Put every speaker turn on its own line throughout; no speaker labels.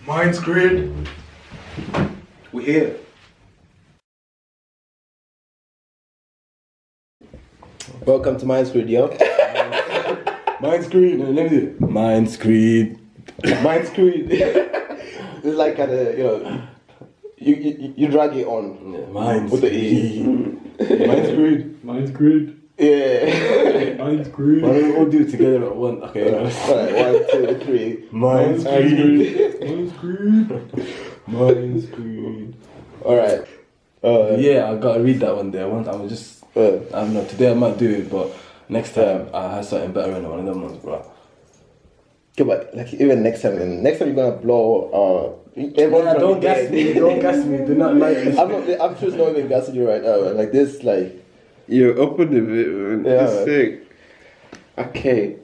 Mindscreed. We're here.
Welcome to Mindscreed, yo.
Mindscreed.
No, let me do it. Mindscreed. Mindscreed. It's like kind of, you know, you drag it on.
Mindscreed.
With the E. Mindscreed.
Mindscreed.
Yeah.
Mindscreed.
Why don't we all do it together at once? Okay. Alright, 1, 2, 3.
Mindscreed. Mindscreed.
Mindscreed. Alright.
Yeah, I gotta read that one day. I'm just, I don't know, today I might do it, but next time I have something better in one of them ones, bro.
Okay, but like even next time you're gonna blow.
Everyone don't gas me, don't gas me, do not like this.
I'm just not even gassing you right now, man. Like this, like.
You're open a bit, man.
Yeah,
It's sick. Okay.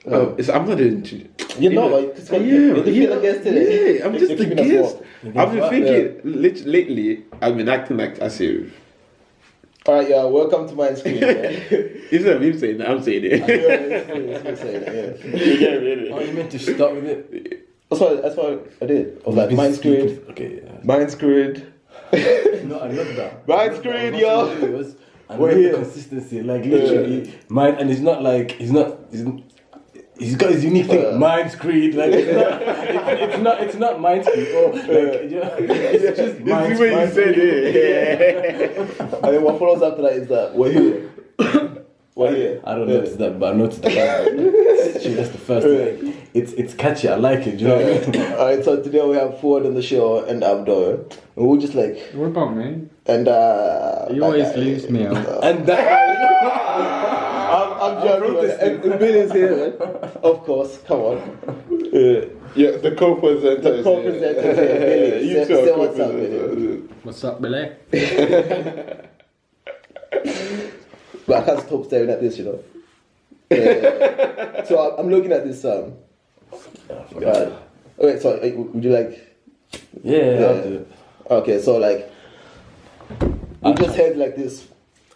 I'm not into.
You're the feel guest today.
Yeah, I'm just the guest. I've been thinking lately. I've been acting like a serious.
Alright, yeah. Welcome to Mindscreed.
It's not me saying that. I'm saying it.
Oh, you meant to start with it?
That's what I did. I was like Mindscreed.
Okay. Yeah.
Mindscreed.
No, I love that.
Mindscreed, yo.
I love the consistency, like literally, mine, and it's not like he's got his unique thing. Mindscreed, like it's not Mindscreed. Or like it's just
This is what you said it.
And then what follows after that is that we're here. We're here.
I don't notice that, but I noticed that. Actually, that's the first thing. It's catchy. I like it. Do you know what I mean?
Alright, so today we have Fuuad on the show and Abdul, and we're just like.
What about me?
And
he always leaves me out.
And that.
I'm joking. And Billy's here, man. Of course. Come on.
Yeah, the co-presenter.
The co-presenter is here. Billy.
You
Say what's up, Billy.
What's up, Billy?
But I can't stop staring at this, you know. So I'm looking at this. Okay, so would you like?
Yeah. I'll do it.
Okay, so like, we just had like this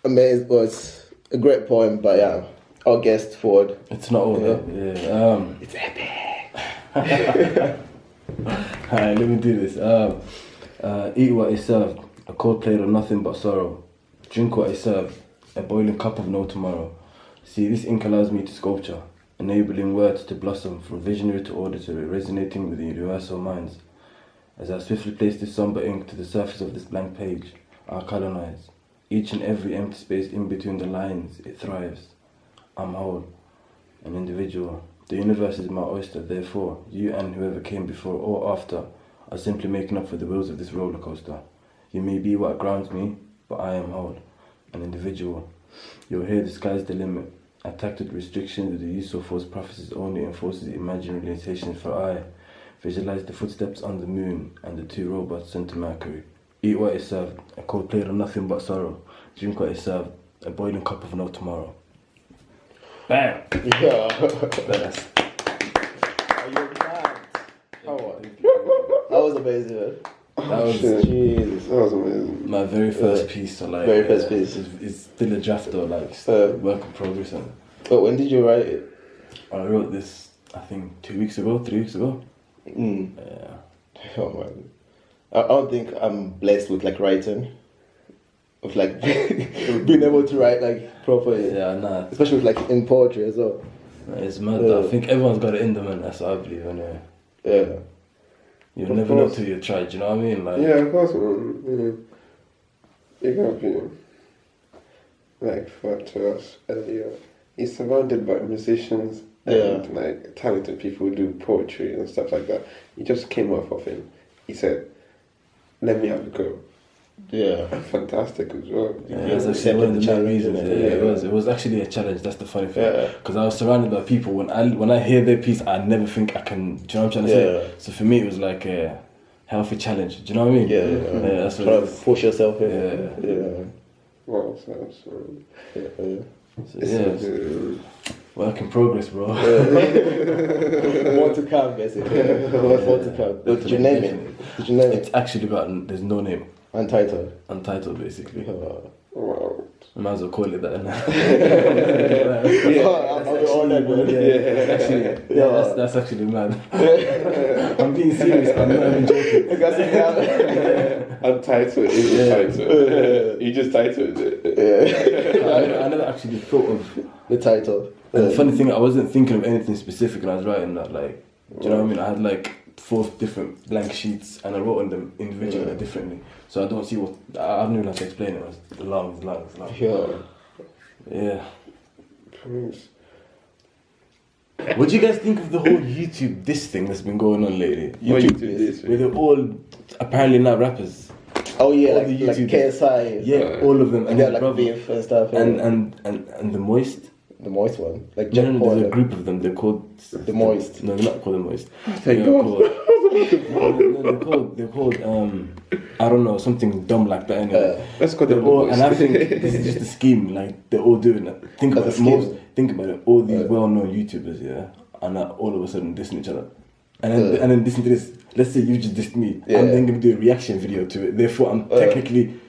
amazing, it's a great poem by our guest Fuuad.
It's not over. Yeah.
It's epic.
Alright, let me do this. Eat what is served, a cold plate of nothing but sorrow. Drink what is served, a boiling cup of no tomorrow. See, this ink allows me to sculpture, enabling words to blossom from visionary to auditory, resonating with the universal minds. As I swiftly place this somber ink to the surface of this blank page, I colonize. Each and every empty space in between the lines, it thrives. I'm whole, an individual. The universe is my oyster, therefore, you and whoever came before or after are simply making up for the wheels of this roller coaster. You may be what grounds me, but I am whole, an individual. You'll hear the sky's the limit. Attacked with restrictions with the use of false prophecies only enforces imaginary limitations for I. Visualize the footsteps on the moon and the 2 robots sent to Mercury. Eat what is served, a cold plate of nothing but sorrow. Drink what is served, a boiling cup of no tomorrow. Bam!
Yeah.
That's
Are you mad? That was amazing, man.
That was
Jesus.
That was amazing.
my very first piece. So like,
Very first piece.
It's still a draft though, like still work in progress. And
But when did you write it?
I wrote this, I think 2 weeks ago, 3 weeks ago.
Yeah. Oh man. I don't think I'm blessed with like writing. Of like being able to write like properly.
Yeah, nah,
Especially with like in poetry as well.
it's mad. I think everyone's got it in them, and that's what I believe. Anyway,
Yeah.
you'll
Of
never know
course.
till you try. Do you know what I mean? Like,
Yeah, of course, man. You can't be like for to us earlier. He's surrounded by musicians and like talented people who do poetry and stuff like that. He just came off of him. He said, "Let me have a go."
Yeah.
Fantastic as well.
yeah, that's actually one of the main reasons. Yeah, it was actually a challenge. That's the funny thing.
Yeah.
Because I was surrounded by people. When I hear their piece, I never think I can. Do you know what I'm trying to say? So for me, it was like a healthy challenge. Do you know what I mean?
Yeah.
That's what
Trying
it
to
is.
push yourself in.
Yeah.
Wow, so
So, yeah, work in progress, bro.
More to come, basically. More to come. Did you name it? Did you name
It's
it?
actually got. There's no name.
Untitled.
Untitled, basically.
wow.
I might as well call it that.
I'll be all that, man.
That's actually mad. I'm being serious, I'm not even joking.
Untitled is a title. You just titled it.
I never actually thought of
The title.
And the funny thing, I wasn't thinking of anything specific when I was writing that. Like, do you know what I mean? I had like 4 different blank sheets, and I wrote on them individually differently. So I don't see what I don't even have to explain it. It was long. Yeah. What do you guys think of the whole YouTube diss thing that's been going on lately?
What YouTube diss?
Where they're all apparently not rappers.
Oh yeah,
All
like
the YouTube
KSI.
Yeah, all of them.
And they're like beef and stuff.
And the Moist.
The Moist one. Like
No, there's a group of them. They're called
The Moist.
No, they're not called The Moist.
Thank God.
They're called I don't know, something dumb like that anyway.
Let's call them
all,
the
and I think this is just a scheme, like they're all doing it. Think about it, all these well-known YouTubers, yeah, and all of a sudden dissing each other. And then listen to this, let's say you just dissed me, I'm then going to do a reaction video to it, therefore I'm technically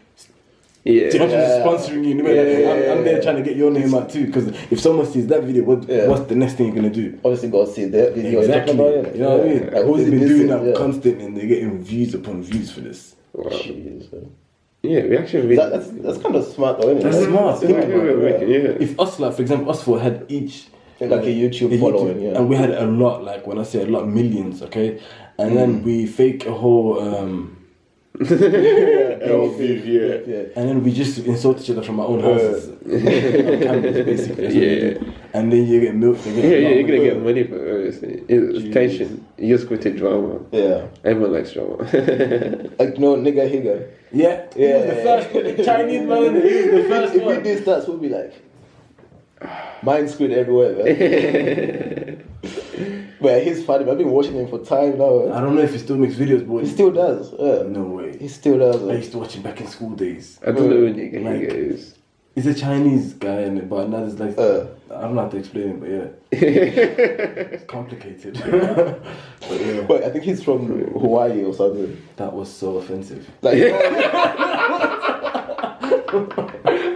sponsoring you. I'm there trying to get your name out too, because if someone sees that video, what's the next thing you're going to do?
Obviously, go see that video.
Exactly.
About it.
You know what I mean?
Like, who's
they've been doing that
yeah.
constantly, and they're getting views upon views for this.
Wow.
Jeez, man.
Yeah, we actually
That's kind of smart though, isn't it?
That's smart.
Think about it,
yeah.
If us, like for example, us 4 had each
like a YouTube following, yeah.
and we had a lot. Like when I say a lot, millions, okay, and then we fake a whole.
Yeah.
And then we just insult each other from our own houses, on cameras, basically. That's what we do. And then you get milk.
You're gonna get money for it, obviously. It's tension. You just go to drama.
Yeah.
Everyone likes drama.
Like no nigga higger.
Yeah. He was the first one, the Chinese man. He was the first
If
one.
we did that, we'll be like, mindscreed everywhere, man. But he's funny. I've been watching him for time now.
I don't know if he still makes videos, but
He still does.
no way.
He still does.
I used to watch him back in school days.
I don't know who nigga is.
He's a Chinese guy, but now there's like I don't know how to explain it, but yeah, it's complicated. But yeah,
But I think he's from Hawaii or something.
that was so offensive.
Like, I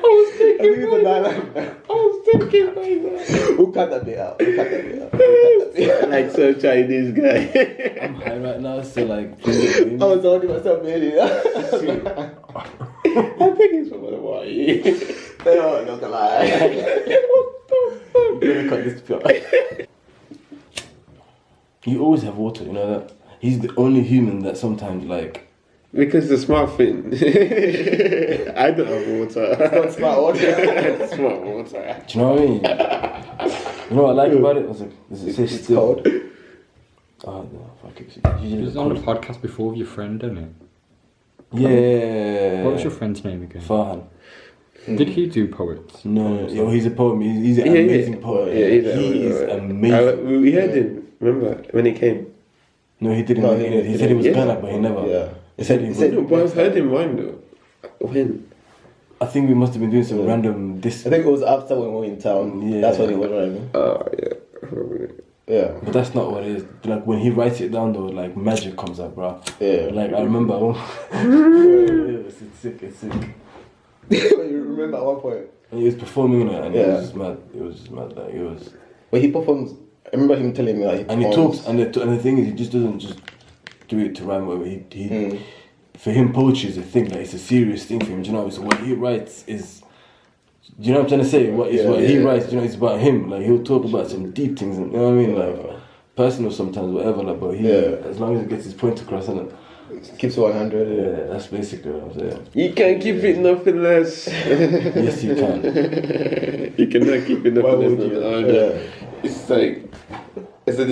was thinking We'll cut that bit out.
Like some Chinese guy.
I'm high right now, so like,
I was talking about something.
I think he's from Hawaii.
They don't look alike.
you gotta cut this bit. You always have water, you know that. He's the only human that sometimes like.
Because the smart thing. I don't have water.
Not smart water.
Smart water.
Do you know what I mean? You know what I like about it? It's like, does it say
It's
still?
cold.
Oh no, fuck it.
You was on a podcast before with your friend, didn't it?
Yeah.
What was your friend's name again?
Farhan.
Did he do poets?
No, he's a poet. He's an amazing poet.
Yeah,
he is amazing.
We heard him, remember, when he came.
No, he didn't.
No,
he said he was
yeah.
pen up, but he never.
Yeah.
He said he
He
was.
said-
No, but I've heard him rhyme though. When?
I think we must have been doing some random diss.
I think it was after when we were in town.
Yeah.
That's when he was rhyming.
Yeah. Probably.
Yeah.
But that's not what it is. Like when he writes it down though, like magic comes up, bro.
Yeah.
Like I remember. It's sick. It's sick.
You remember at one point
And he was performing it, and it
Yeah.
was just mad. It was just mad. Like it was.
when he performs. I remember him telling me like
And he talks, and the thing is, he just doesn't just do it to rhyme. Whatever he for him, poetry is a thing. Like it's a serious thing for him. Do you know? So what he writes is. Do you know what I'm trying to say? What he writes, you know, it's about him. Like he'll talk about some deep things, and you know what I mean, like personal sometimes, whatever. Like, but as long as he gets his point across, and
keeps 100.
yeah, that's basically what I'm saying.
You can't keep it nothing less.
Yes, you can.
You cannot keep it
Why
nothing less
would
than
you?
100. It's like, it's a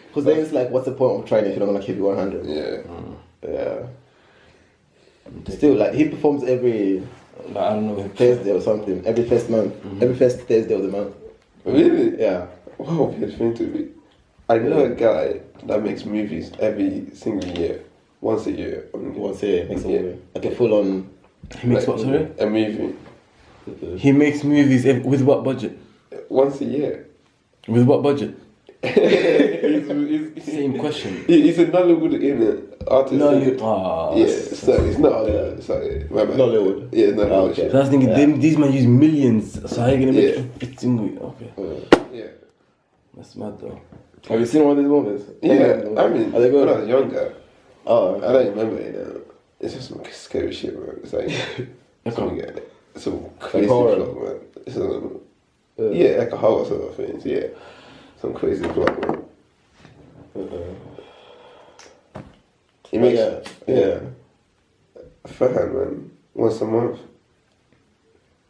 Because then it's like, what's the point of trying if you're not gonna keep it 100?
yeah.
Yeah. Still, like he performs every
Like, I don't know.
Thursday or something. Every first month. Every first Thursday of the month.
Really?
Yeah.
Wow, it's going to be. I know a guy that makes movies every single year, once a year.
Once a year, makes a
Yeah.
movie. Like a full on.
He makes what, sorry?
A movie.
He makes movies with what budget?
Once a year.
With what budget? Same question.
He's a Nollywood artist.
Nollywood.
So it's not Hollywood. Sorry, my bad.
Nollywood.
Yeah, it's not Hollywood.
Okay.
So I was thinking, these men use millions, so how are you gonna make it fit in with? Okay.
Yeah.
That's mad though.
Have you seen one of these movies?
Yeah, I mean,
are they
when I
good?
was younger,
Oh,
I don't remember it. It's just some scary shit, man. It's like some crazy
horror.
plot, man. Some, yeah, like a horror sort of things. Yeah, some crazy plot, man. It makes
yeah.
Fuuad, man. Once a month.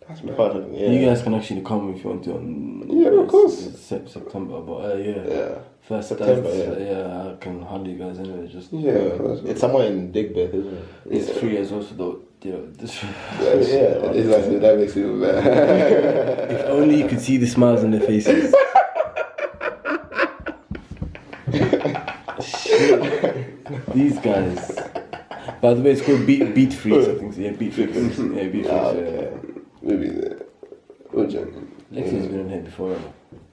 That's mad.
Yeah.
You guys can actually come if you want to on
of course.
September, but
Yeah.
first
September,
yeah, I can handle you guys anyway. Just
It's somewhere in Digbeth, isn't it?
it's free as well, so don't, this.
It's like, that makes it even better.
If only you could see the smiles on their faces. Shit. These guys. By the way, it's called Beat Freaks, I think. So. Yeah, Beat Freaks. Yeah, Beat Freaks.
Okay.
Maybe the Ojan.
Lexi's been in here before.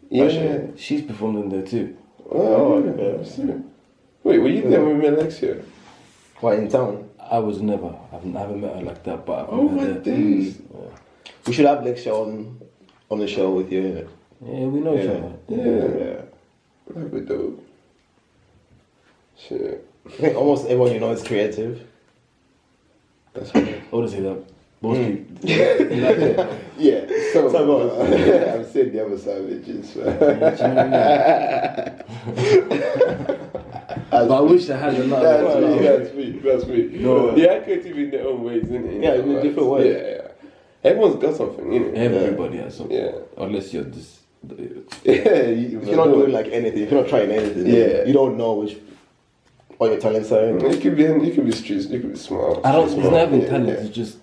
Yeah.
She's performed in there too.
Okay. Wait, were you there when we met Lexia?
What, in town?
I was never. I haven't met her like that, but I've
Oh
met
my
her there.
days.
We should have lecture on the show with you, innit?
Yeah, we know each other.
Yeah. That'd be dope. Shit.
I think almost everyone you know is creative.
That's fine.
I would say that. Most people.
Yeah, so
Some of us.
I'm saying the other savages.
But I wish I had a lot.
That's me.
No.
They are creative in their own ways, isn't it?
Yeah, in different ways.
Yeah. Everyone's got something, you know.
Everybody has something.
Yeah.
Unless you're just.
Yeah,
If you're not doing like anything, if you're not trying anything,
Yeah.
you don't know what your talents are.
You could be streets, you could be smart.
I don't. It's
smart,
not even
yeah,
talent.
yeah.
It's just.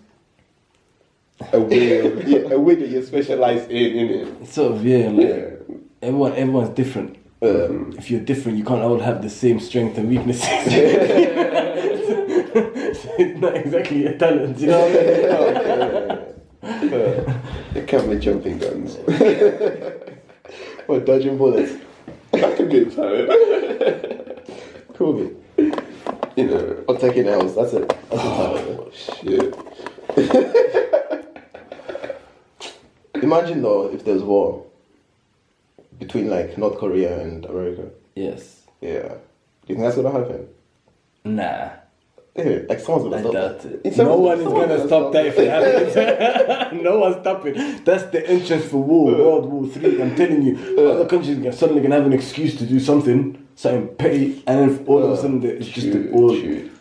A way that you're specialized in it.
It's sort of like
Yeah.
everyone's different. If you're different, you can't all have the same strengths and weaknesses. So it's not exactly a talent, you know what I mean?
They can't be jumping guns.
Or dodging bullets.
That could be a talent.
Cool, man.
You know.
Or taking L's. That's it. That's a talent.
Shit.
Imagine though if there's war between like North Korea and America.
Yes.
Yeah. Do you think that's gonna happen?
Nah.
Yeah, like someone's
I
gonna stop.
doubt it.
It's
No
a-
one is
someone
gonna
gonna
stop
stop
that if it happens. No one's stopping. That's the entrance for war, World War III. I'm telling you, other countries are suddenly gonna have an excuse to do something petty, and then all of a sudden it's just all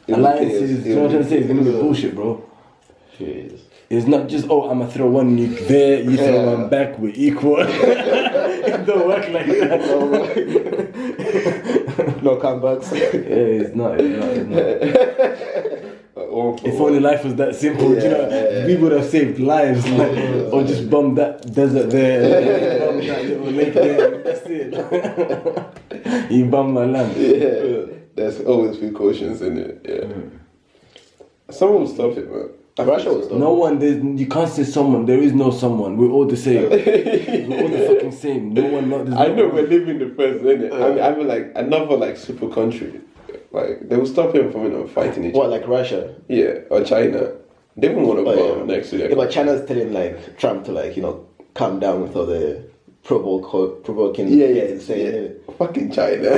alliances. You know what I'm trying to say? It's gonna be bullshit, bro.
Jeez.
It's not just, I'm gonna throw one nuke there, you throw one back, we're equal. It don't work like that.
No comebacks.
Yeah, it's not. If only life was that simple,
Yeah,
you know, we would have saved lives, like, or just bomb that desert there, bomb that little lake there, that's it. You bomb my land.
Yeah. There's always precautions in it. Yeah. Someone will stop it, man.
Russia will stop.
No one, you can't say someone, there is no someone, we're all the same. We're all the fucking same, no one,
I know we're living the first, innit? I mean, like, another, like, super country. Like, they will stop him from, fighting each other.
What, like Russia?
Yeah, or China. They won't want to bomb next to their
Yeah, but China's telling like Trump to like, calm down with all the provoking
Yeah.
saying.
Fucking China.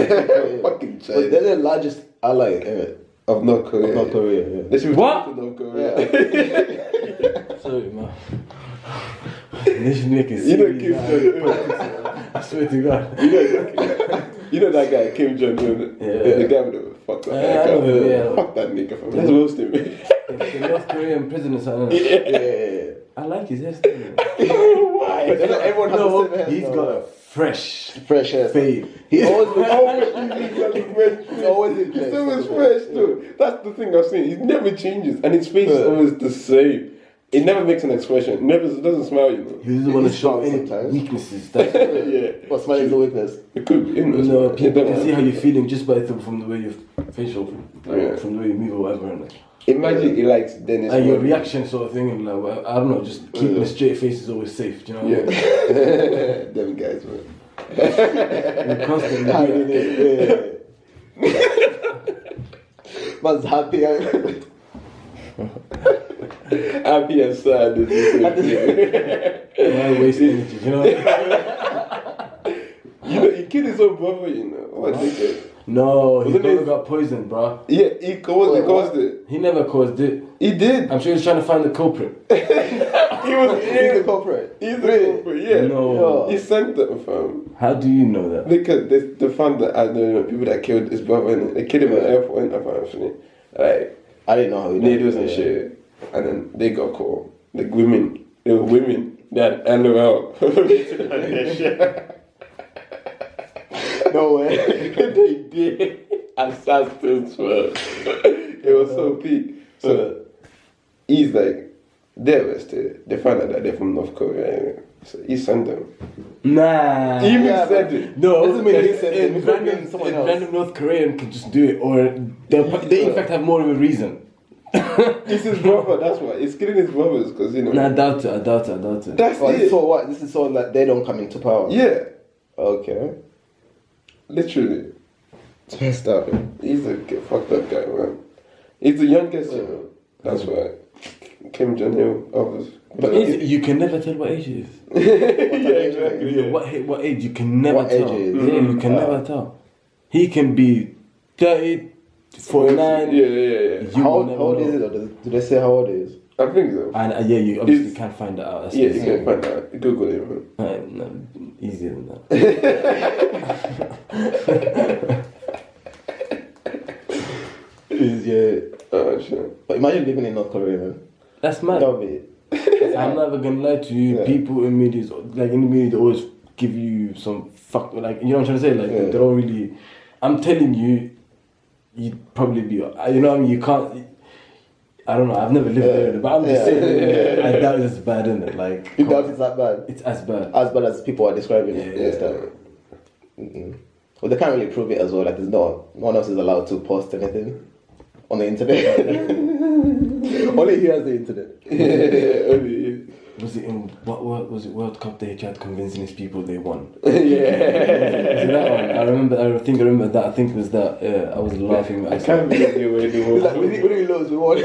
Fucking
But
China.
they're the largest ally, innit?
Of North Korea.
Of North Korea, yeah.
They should
What?
to North Korea.
Sorry, man. They should make it
You know
serious,
Kim
man.
Jong-un.
I swear to God.
You know that guy, Kim Jong-un?
Yeah.
The guy with the fuck that
Yeah, I know him, yeah.
Fuck that nigga from Let's roast him.
The North Korean president, I know.
Yeah.
I like his hairstyle.
Why?
Everyone has
No,
the same
he's
hairstyle.
got a fresh
fresh hair.
fade.
He's always
He's
always in place.
He's always fresh too. That's the thing I've seen. He never changes, and his face is always the same. It never makes an expression. It never doesn't smile, you know.
He doesn't want to
He's
show
strong
any
sometimes.
weaknesses. That's
Yeah.
What smiling is a weakness?
It could be.
no, people can see how you're feeling just by from the way your facial,
Yeah.
from the way you move or whatever. And,
Imagine he likes Dennis.
and your
Rodman.
reaction sort of thing, and like, well, I don't know, just keeping a straight face is always safe. Do you know what I mean?
Yeah. Them guys, man.
We're constantly
Hiding it, Man's happy.
Happy and sad is the same
why waste energy, you know?
You know, he killed his own brother, you know. What they did.
No, his
Wasn't
brother
it-
got poisoned, bro.
Yeah, he caused it.
He never caused it.
He did.
I'm sure he's trying to find the culprit.
He was
He's the culprit.
He's the culprit, yeah.
No.
He sent them, fam.
How do you know that?
Because they found the people that killed his brother, and they killed him at the airport, apparently. Like,
I didn't know how he
needles and shit. And then they got caught. Like, women. They were women. They had LOL.
No way.
They did. Assassins, man. It was so peak. So he's like, they're arrested. They found out that they're from North Korea. So he sent them.
Nah.
He even
Yeah,
said it.
No,
Doesn't mean he said it.
in random,
Someone else.
random North Korean can just do it, or they in fact have more of a reason.
It's his brother, that's why. He's killing his brothers because, you know.
Nah, I doubt it.
That's
Oh,
it.
so what? This is so that they don't come into power.
Yeah,
Okay.
literally.
It's messed up.
He's a fucked up guy, man. He's the youngest, you know. That's why. Kim Jong Il, others. But
You can never tell what age he is.
yeah, exactly.
Yeah,
Yeah.
what age? You can never
What
tell.
age he is.
Yeah, you can never tell. He can be 30, 49.
Yeah.
You
How
will
old,
never
how old
know.
is it? Or do they say how old it is?
I think so.
And yeah, you obviously
It's-
can't find that out. That's
Yeah,
easy.
you can find out. Google it, man.
No, easier than that.
Yeah.
Oh, shit.
But imagine living in North Korea, man.
That's mad.
That would be.
I'm never gonna lie to you.
Yeah.
People in media, like in the media, they always give you some fuck. Like, you know what I'm trying to say? Like,
Yeah.
they don't really. I'm telling you, you'd probably be. You know what I mean? You can't. I don't know. I've never lived there, but I'm just saying. I doubt it's bad, isn't it? Like,
You doubt it's that bad?
it's as bad.
As bad as people are describing it.
Yeah.
Yes, that. Well, they can't really prove it as well. Like, there's no one else is allowed to post anything on the internet. Only he has the internet.
Yeah, only.
Was it in what was it World Cup? They tried convincing these people they won.
Yeah.
Was it that one? I remember that. I think it was that. Yeah, I was laughing.
I can't believe you were the
Like, we didn't lose, we won.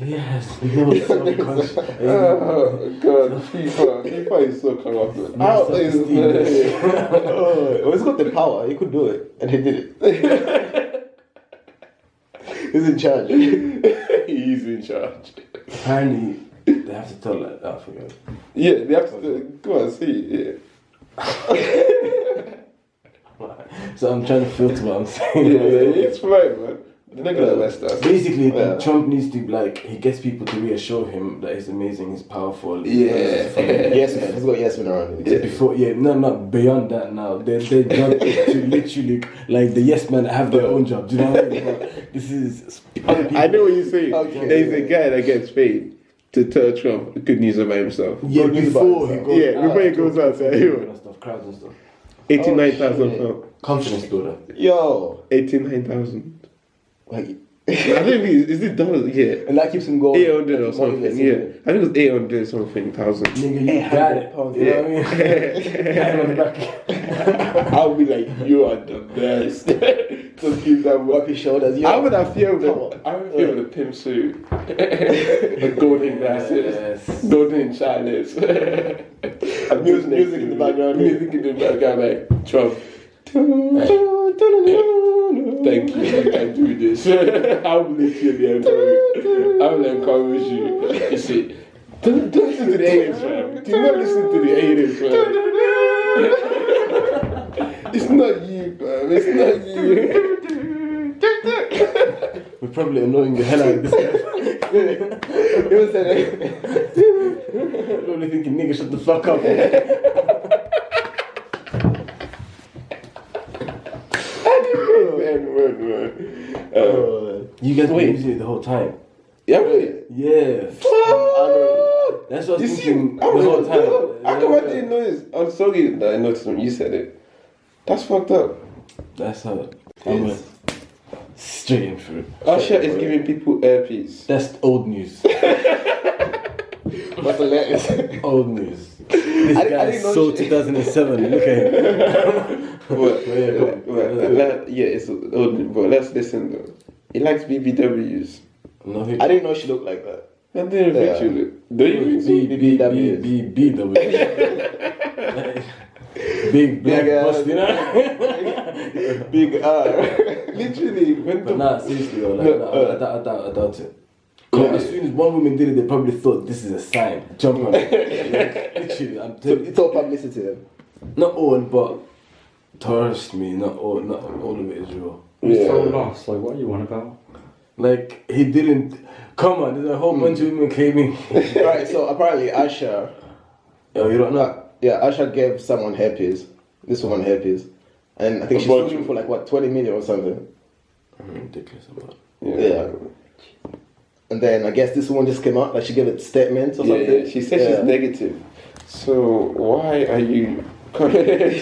Yes, no, self-conscious.
Oh, God. FIFA is so corrupt.
How is
Oh, he's got the power. He could do it, and he did it. He's in charge.
He's in charge.
Apparently, they have to tell like that for you.
Yeah, they have to go and see.
So I'm trying to filter what I'm saying.
Yeah, it's fine, man. They're not gonna arrest us.
Basically,
Yeah.
Trump needs to he gets people to reassure him that he's amazing, he's powerful.
Yeah.
Yes, man. He's got yes men around him.
Before, not beyond that now. They jump to literally like the yes men have their own job. Do you know what I mean? Like, this is other people.
I know what you're saying.
Okay.
There's a guy that gets paid to tell Trump good news about himself.
Yeah,
Good news
before
about
he goes
Yeah, before he goes out,
to
yeah.
and stuff, crowds and stuff.
89,000
shit.
pounds.
Confidence builder.
Yo.
89,000.
Like,
I think is it dollars? Yeah.
and that keeps him going.
800 or
Like, more
something.
than
Yeah.
this,
I think it was 800 something thousand.
Nigga, you got it.
£800,
You know what I mean? Pat him on the back.
I'll be like, you are the best. Just give that
Rub
work.
his shoulders. Yo.
I would have filled
Come on.
I would feel the pimp suit, the golden glasses,
Yes.
golden chalice, and
Music in the background.
music in the background, like Trump. Thank you, you can do this. I will literally encourage. I will encourage you. You see, don't listen to the haters, man. Do not listen to the haters, man. It's not you, man. It's not you.
We're probably annoying the hell out of this guy.
You said it.
Probably thinking, nigga, shut the fuck up. You guys were using it the whole time.
Yeah, wait.
Yeah. That's what I
You
was
see,
thinking the
I was
whole time.
how come I didn't notice? I'm sorry that I noticed when you said it. That's fucked up.
That's how I went straight in for it.
Usher is giving people
That's old news.
What's the latest?
Old news. This
I
guy
didn't
is
know
so
she-
2007. Look at him.
Yeah, it's old, but let's listen though. He likes BBWs.
No,
I didn't know she looked like that.
And then
Yeah.
eventually, do you think so?
Big black
Big,
bust, you know?
Big R.
Literally, when
But nah, seriously though, like, I doubt it. As soon as one woman did it, they probably thought this is a sign. Jump on it. Like, literally, I'm
So
telling you.
it's all publicity then.
Not all, but trust me, not all of it is real.
I'm so
Yeah.
lost. Like, what are you on about?
Like, he didn't. Come on, there's a whole bunch of women claiming.
Right, so apparently Asha,
Yo, you don't know?
yeah, Asha gave someone herpes. This woman herpes. And I think
A
she's
bunch
suing
of-
for like, what, 20 million or something?
Ridiculous about
Yeah. And then I guess this one just came out, like she gave a statement or something.
Yeah, she said she's negative. So why are you? It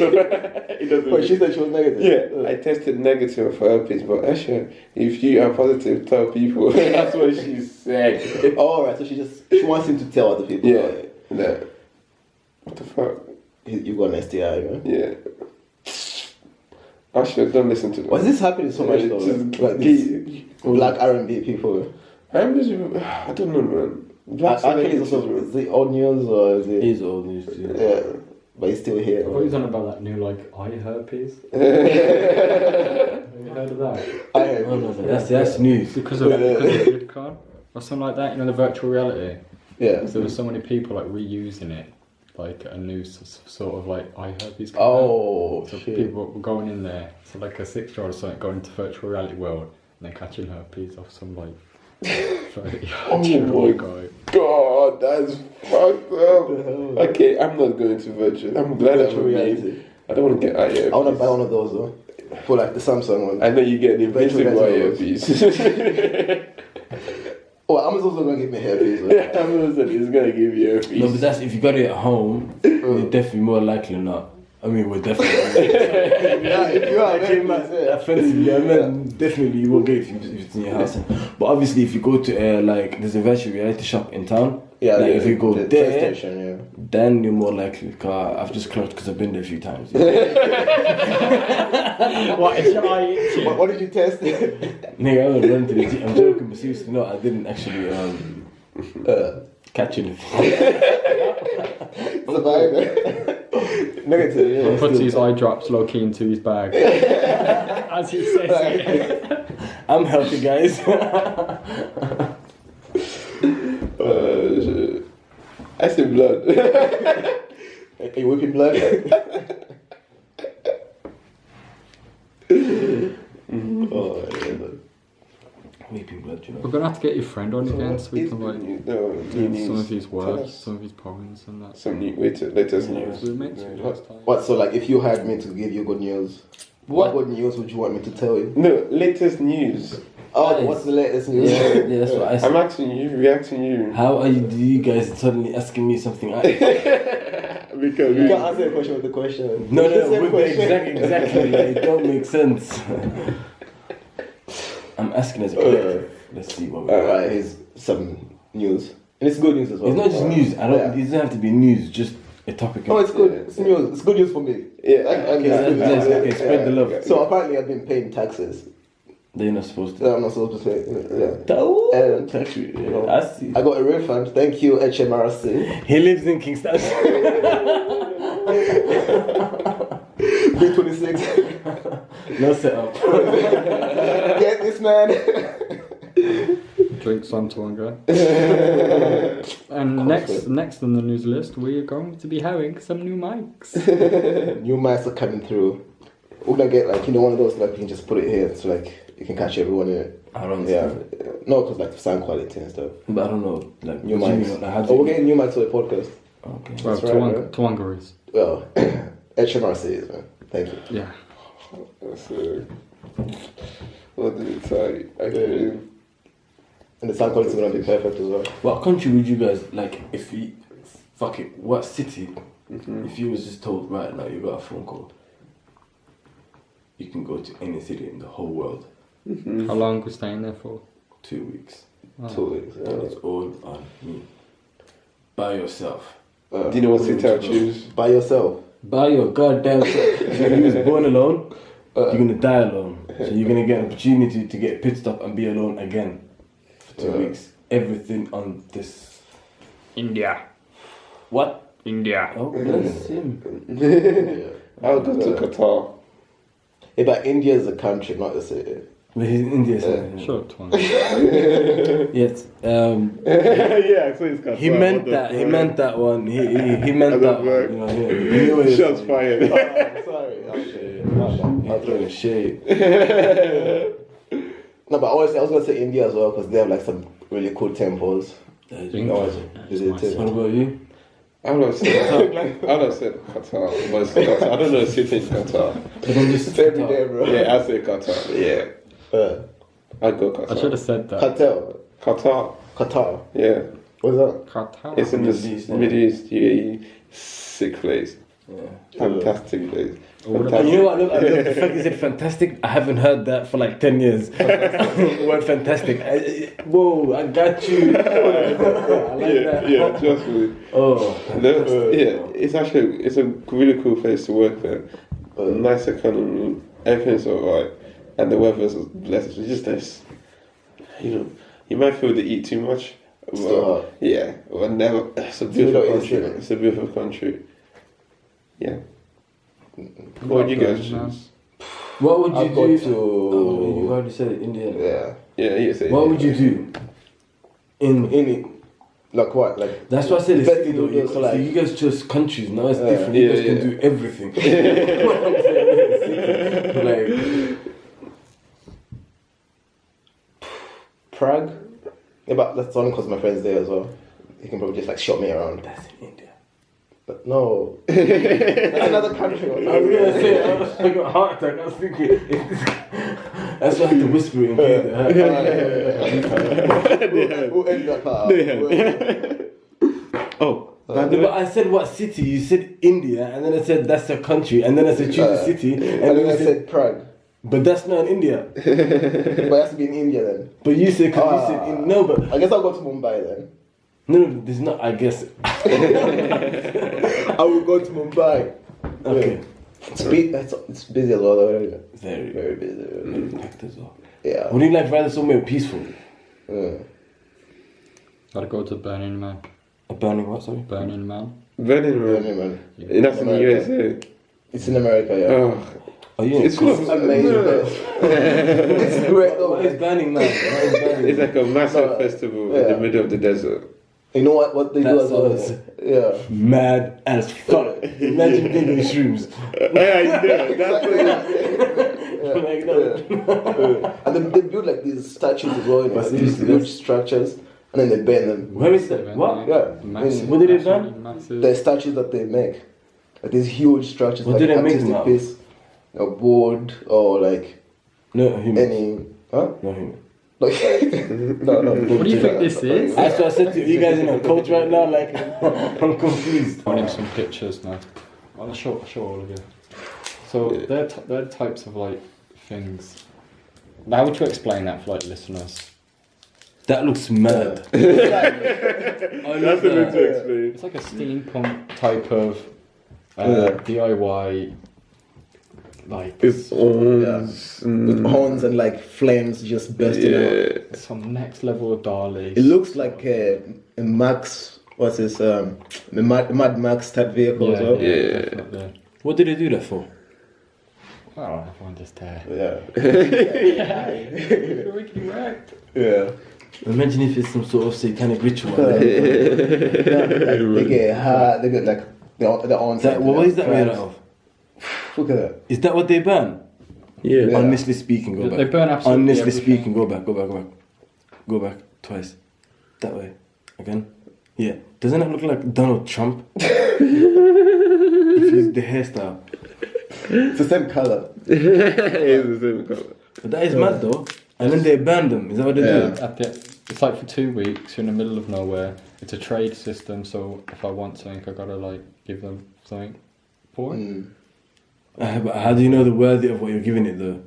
doesn't
But she said she was negative.
Yeah, I tested negative for herpes, but Asha, if you are positive, tell people. That's what she said.
Oh, right, so she wants him to tell other people.
Yeah. No. What the fuck?
You got an STI, man.
Yeah. Asha, don't listen to that.
Why is this happening so much
Yeah,
though?
just
Like these black R&B people.
I don't know, man. Black
Actually, it's
celebrities,
also,
man.
is it old news or is it?
He's old news too.
Yeah, but he's still here.
I thought he was on about that new, like, eye herpes. Have you heard of that?
I heard.
No, that's news.
Because of VidCon or something like that, you know, the virtual reality.
Yeah.
Because there were so many people, like, reusing it, like, a new sort of, like, eye herpes. came
Oh,
out. So
shit.
people were going in there, so like a 6-year-old or something, going into virtual reality world, and then catching herpes off some, like, 30-year-old guy.
God, that's fucked up. Okay, I'm not going to virtual. I'm glad
Virtual
I'm
reality.
reality. I don't want to get eye herpes.
I want to buy one of those though. For like the Samsung one.
I know you get the
Virtual
invisible eye
reality.
herpes.
Oh, Amazon's not gonna give me herpes. Right?
Amazon is gonna give you herpes.
No, but that's if you got it at home, you're definitely more likely not. I mean, we're definitely.
Yeah, if you are herpes, yeah.
Offensive, yeah, man. Definitely, you won't get it if it's in your house. But obviously, if you go to like, there's a virtual reality shop in town.
Yeah,
like if you go
the
there,
PlayStation, yeah.
then you're more likely. Cause I've just clocked because I've been there a few times.
What is your eye itching?
What did you test?
Nigga, I would run to the gym. I'm joking, but seriously, no, I didn't actually catch anything.
Survivor. Negative, yeah.
Puts his eye drops low key into his bag. As he says it.
I'm healthy, guys.
I said blood.
Are you whipping blood? Oh, yeah.
Weeping blood, you know.
We're gonna have to get your friend on again so we
It's
can, like,
no,
do some of his
Tell
work,
us.
some of his poems and that.
Some new latest news.
We meant to last time.
What, so like if you had me to give you good news, what good news would you want me to tell you?
No, latest news.
Oh,
Nice.
what's the latest news?
Yeah, that's what I
I'm
said.
asking you, reacting you.
How are you? Do you guys suddenly asking me something?
Because
You can't answer a question with a question.
No,
It's the same
with
question.
exactly. Like, it don't make sense. I'm asking as a collective. Let's see what we got.
Alright, here's some news. And it's good news as well.
It's not just news. I don't.
Yeah.
It doesn't have to be news. Just a topic.
Oh, it's good. It's news. It's good news for me.
Yeah.
Okay, okay, spread the love.
So apparently I've been paying taxes.
They're not supposed to.
that I'm not supposed to pay. Yeah.
And
Actually, you
yeah,
know,
I see.
I got a refund. Thank you, HMRC.
He lives in Kingston.
B26.
No setup.
Get this man.
Drink some Tawonga. And next on the news list, we are going to be having some new mics.
New mics are coming through. We're gonna get like, you know, one of those like you can just put it here so like you can catch everyone in it.
I don't
Yeah.
understand.
No, because like sound quality and stuff.
But I don't know. Like
New
what do you
mics.
mean? Like, how do
Oh,
you
we're getting new mics for the podcast.
Okay.
Well,
That's right, man.
Tawonga is.
Well, HMRC is, man. Thank you.
Yeah.
So, what did it say? I think
And the sound quality is gonna be perfect as well.
What country would you guys like if you fuck it? What city? If you was just told right now you got a phone call, you can go to any city in the whole world.
How long are we staying there for?
2 weeks.
Oh.
2 weeks.
And it's all on me. By yourself.
Do you know what city I'll choose?
By yourself.
By your goddamn self. If you was born alone, you're gonna die alone. So you're gonna get an opportunity to get pit stop and be alone again for 2 weeks. Everything on this.
India.
What?
India.
Oh, bless him.
I'll go to Qatar.
Yeah, but India is a country, not a city.
But he's in India, so.
Short one.
Yes.
Yeah, so it's Qatar.
He meant that. He meant that one. He meant that one. You know, he knew it.
Shots fired.
Sorry.
I'll throw the shade.
No, but honestly, I was gonna say India as well because they have like some really cool temples.
India.
What about you?
I would have said Qatar, but it's Qatar. I don't know a city in Qatar.
But then just
It's every day, bro.
Yeah, I'd say Qatar. Yeah, I'd go Qatar.
I should have said that.
Qatar.
Yeah,
What's that?
Qatar.
it's in the
Middle East,
Middle East. UAE, sick place. Fantastic place.
And you know what? Look, the fact you said fantastic. I haven't heard that for like 10 years. Word fantastic. Whoa, I got you. I like that.
Yeah, trust me.
Oh,
It's actually a really cool place to work there. Nice economy, everything's alright, and the weather's blessed. It's just this, you might feel they eat too much. Well, yeah, but never. It's a beautiful country. It's a beautiful country. Yeah. What would you guys choose?
what would you
I'll go
do?
to.
Oh, you already said it, India.
Yeah.
Yeah, you say.
What would you do?
Like what? Like
That's why I said it's
Best
still,
noodles,
so
like-
you guys chose countries. Now it's different. You guys can do everything. Like
Prague. Yeah, but that's only because my friend's there as well. He can probably just like shot me around.
that's in India.
But no, that's another country.
I was gonna say I got a heart attack. I was thinking. That's why I had to whisper it in case.
Who ended that part out?
Oh,
But I said what city? You said India, and then I said that's a country, and then I said choose a city, and
And
then
then
you
I
said,
said Prague.
but that's not in India.
But it has to be in India then.
But you said, cause you said no, but
I guess I'll go to Mumbai then.
no, there's not. I guess.
I will go to Mumbai.
Okay.
It's busy as well though.
Very,
Very busy.
packed as well.
Yeah.
Would you like rather somewhere peaceful?
Gotta go to Burning Man.
A burning what? Sorry.
Burning Man.
Burning
Burning
Man.
Man.
That's in the USA.
It's in America, yeah.
Oh,
Oh, yeah.
it's close.
Amazing place. It's great though.
What is burning man? What is burning?
It's like a massive festival in the middle of the desert.
You know what they do
That
as well?
sounds-
Yeah.
Mad as fuck. Imagine being in shrooms.
Yeah, you do. That's
Like, no.
And then they build like these statues as well, like these huge structures, and then they burn them.
Where is that? What?
Yeah.
Massive.
What did they burn?
Massive.
The statues that they make, like these huge structures.
What
like
do they make them
artistic
out of?
piece, a wood or like
No, human.
any. Huh?
No human.
Like, no.
What do you think this is?
That's what I said to you. You guys in a cult right now? Like, I'm confused.
I need some pictures now. I'll show all of you. So they're types of like things. How would you explain that for like listeners?
That looks mad.
That's a bit to explain.
It's like a steampunk type of DIY. Like
It's
with horns and like flames just bursting out.
some next level of Dali.
It looks like a Max. What's this? The Mad Max type vehicle as well.
Yeah.
Definitely.
What did they do that for?
Oh, everyone just there.
Yeah. Yeah.
Imagine if it's some sort of satanic ritual.
Like, they get hot. They get like the horns.
What is that made out of?
Look at that.
Is that what they burn?
Yeah.
Honestly speaking, go back.
They burn absolutely
Honestly
everything.
speaking, go back. Go back twice. That way. Again. Yeah. Doesn't that look like Donald Trump? If you the hairstyle.
It's the same color.
It's the same color.
But that is mad though. And then they burn them. Is that what they do?
It's like for 2 weeks, you're in the middle of nowhere. It's a trade system, so if I want something, I gotta like give them something for it.
But how do you know the worthy of what you're giving it though?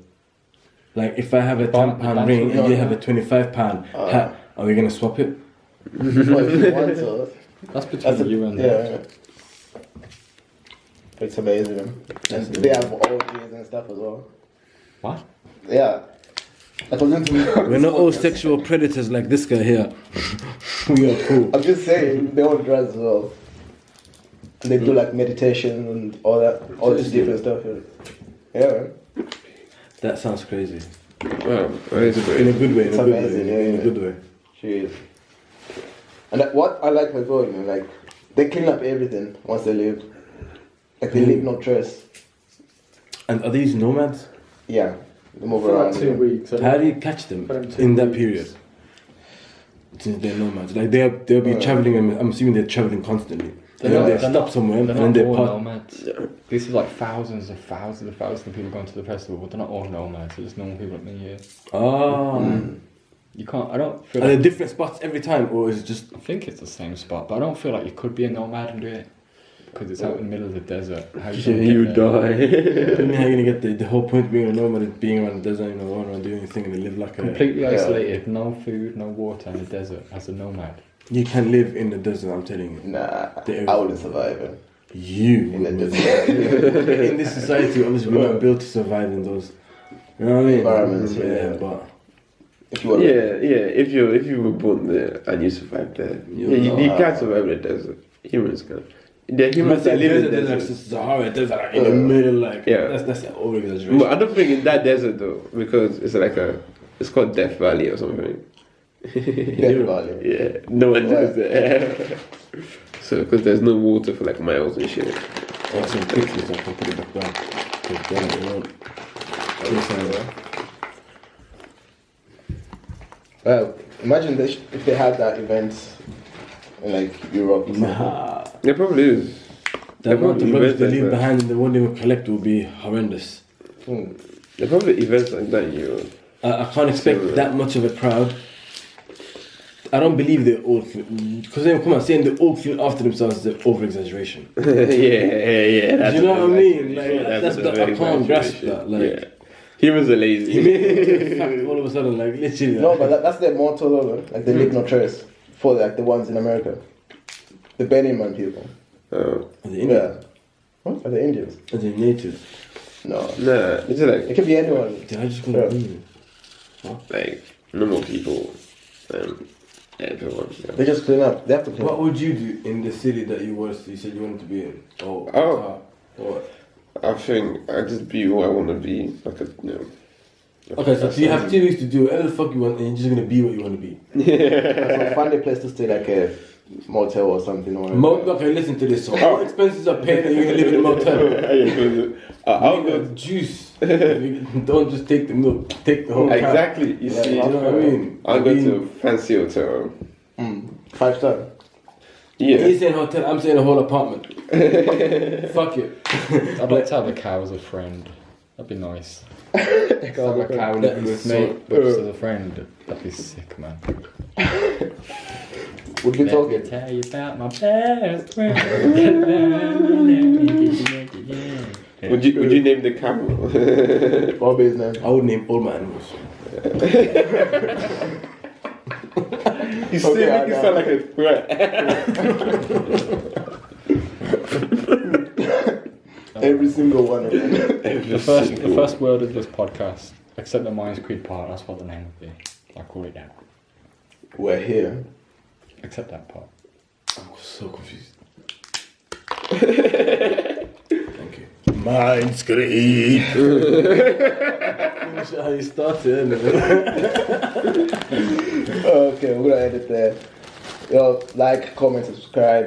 Like if I have a £10 ring and you have a £25 hat, are we gonna swap it?
Well, if you want to.
That's between you and them.
It's amazing, man. And they have orgies and stuff as well.
What?
Yeah. I was into
We're not all sexual predators like this guy here. We are cool.
I'm just saying, they all drugs as well. And they do like meditation and all that, all this different stuff. Yeah, man.
That sounds crazy.
Wow, that is
In a
great.
good way. In
It's
a good
amazing,
way. In
yeah.
a good way.
Jeez. And what I like as well, man, like, they clean up everything once they leave. Like, they leave no trace.
And are these nomads?
Yeah. They move
For
around.
like 2 weeks.
How do you catch them
For them 2
in that
weeks.
period? Since they're nomads, like they'll be traveling. And I'm assuming they're traveling constantly. And then they stop somewhere and
They're
then
not
they
all
part.
nomads. This is like thousands of people going to the festival, but they're not all nomads. They're just normal people like me here. You can't. I don't feel.
Are there
Like,
different spots every time, or is it just?
I think it's the same spot, but I don't feel like you could be a nomad and do it because it's out in the middle of the desert. How
You
get there?
Tell me how you gonna get the whole point of being a nomad is being around the desert, you know, going around doing anything and they live like a.
Completely isolated, no food, no water in the desert as a nomad.
You can live in the desert. I'm telling you.
Nah,
There is-
I wouldn't survive it.
You
In the
would.
desert.
In this society, obviously, we're not built to survive in those. You know what I mean?
Environments, yeah.
But
If you were
If you were born there and you survived there, you can't survive in the desert. Humans can. The humans that live in the
there's
desert.
like Sahara desert, like in the middle, like
Yeah.
that's an over exaggeration.
But I don't think in that desert though, because it's like it's called Death Valley or something.
Death Valley.
Yeah, no one knows that. So, because there's no water for like miles and shit.
Take some pictures, I can put it back down. Put it down, you know.
Well, imagine if they had that event in like Europe or something.
Nah.
There probably is.
The amount of
probably
rubbish they
events
leave
like that.
behind and the one they will collect will be horrendous.
There are probably events like that in Europe.
I can't expect that much of a crowd. I don't believe they all because they come on saying they all feel after themselves is an over exaggeration.
yeah.
Do you know what I mean? Like
Yeah,
that's
a
I
very
can't grasp
exaggeration.
that. Like
Yeah. Humans are lazy.
you make it into a fact all of a sudden, like literally.
No, but that's their motto, though. Like they leave no trace for like the ones in America, the Benjamin people.
Oh.
Are they Indian?
Yeah. What are the Indians?
Are they natives?
No,
Nah, it's just
it could be anyone.
Did I just
Yeah.
like normal people. Everyone. Yeah.
They just clean up. They have to clean
What
up.
would you do in the city that you said you wanted to be in?
Oh.
What?
I think I just be who I want to be. Like a,
Okay, so you have 2 weeks to do whatever the fuck you want, and you're just gonna be what you want to be.
So find a place to stay, like a motel or something. Or
Okay, listen to this. So all expenses are paid, and you're gonna live in a motel.
I'll
You
go.
got juice. Don't just take the milk. Take the whole can.
Exactly. You see,
you know what I mean?
I'll go to a fancy hotel.
5-star.
Yeah.
He's saying hotel. I'm saying a whole apartment. Fuck it.
I'd like to have a cow as a friend. That'd be nice. Have a cow living with me, but just as a friend. That'd be sick, man.
Would be
Let me
talking.
tell you about my best friend.
Would you name the camel?
What is name?
I would name all my animals.
You still
Okay,
make it sound like a threat.
Every single one of them.
The first word of this podcast, except the mindscreed part, that's what the name would be. I'll call it that.
We're here.
Except that part.
I'm so confused. Thank you. Mindscreed. Finish it how you started.
Okay, we're gonna end it there. Yo, like, comment, subscribe.